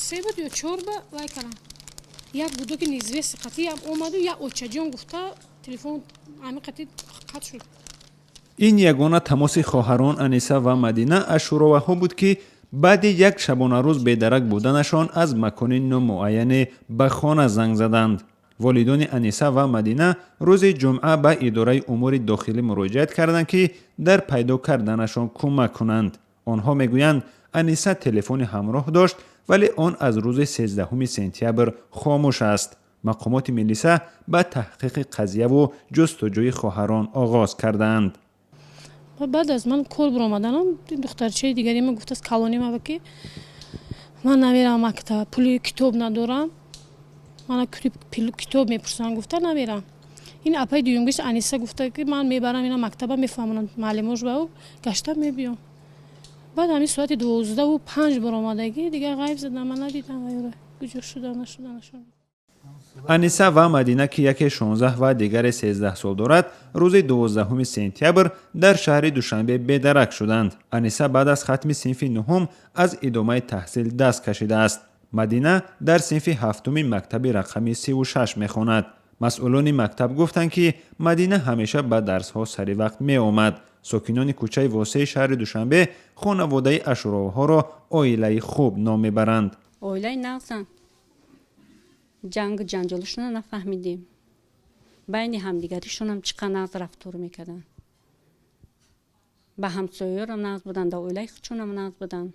3 بود یا 4 با وای کردم یک بودو که نیزویست قطعی هم اومد و یک اوچجیان گفته تلفن همین قطعی قطع شد. این یگانه تماس خواهران انیسه و مدینه از شوراوها بود که بعد یک شبانه روز بیدرک بودنشان از مکان نامعین به خانه زنگ زدند. والدان انیسه و مدینه روز جمعه به اداره امور داخلی مراجعت کردند که در پیدا کردنشان کمک کنند. آنها میگویند انیسه تلفن همراه داشت ولی آن از روز 13 سپتامبر خاموش است. مقامات ملیسه به تحقیق قضیه و جستجوی خواهران آغاز کردند. بعد از من کل برآمدنم دخترچه دیگری من گفت از کالونی ما که من نمیرم مکتب پول کتاب ندارم من کتاب میپرسن گفته نمیرم. این اپای دیونگش انیسه گفته که من میبرم اینا مکتب میفهمونم معلمش با او گشتم میبیام. بعد همین ساعت 12:05 برآمدگی دیگه غیب زدم من ندیدم ایره کجا شدن. انیسه و مدینه که یکی 16 و دیگر 13 سال دارد روز 12 سپتامبر در شهر دوشنبه بیدرک شدند. انیسه بعد از ختم صنف نهم از ادامه تحصیل دست کشیده است. مدینه در صنف هفتم مکتب رقمی 36 میخواند. مسئولان مکتب گفتند که مدینه همیشه به درس ها سری وقت می آمد. ساکنان کوچه واسه شهر دوشنبه خانواده اشراوها را عائله خوب نام میبرند. عائله نغزن جنجالشون رو نفهمیدیم. بین همدیگریشون هم چقدر نغز رفتار میکردن. به همسایه هم نغز بودن، در عائله خودشون هم نغز بودن.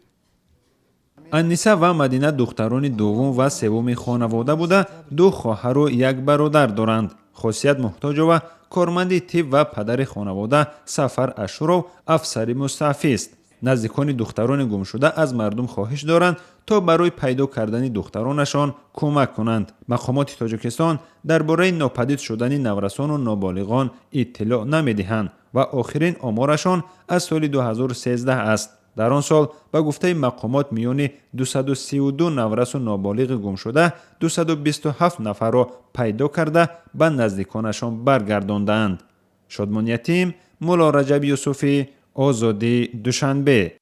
انیسه و مدینه دختران دوم و سوم خانواده بوده، دو خواهر و یک برادر دارند. خاصیت محتاج و کارمند تیپ و پدر خانواده سفر اشرو افسری مستعفی است. نزدیکان دختران گم شده از مردم خواهش دارند تا برای پیدا کردن دخترانشان کمک کنند. مقامات تاجیکستان درباره ناپدید شدن نورسان و نابالغان اطلاع نمیدهند و آخرین آمارشان از سال 2013 است. در آن سال به گفته مقامات میان 232 نورس و نابالغ گم شده 227 نفر را پیدا کرده به نزدیکانشان برگرداندند. شادمان یتیم، مولا رجب یوسفی، آزادی، دوشنبه.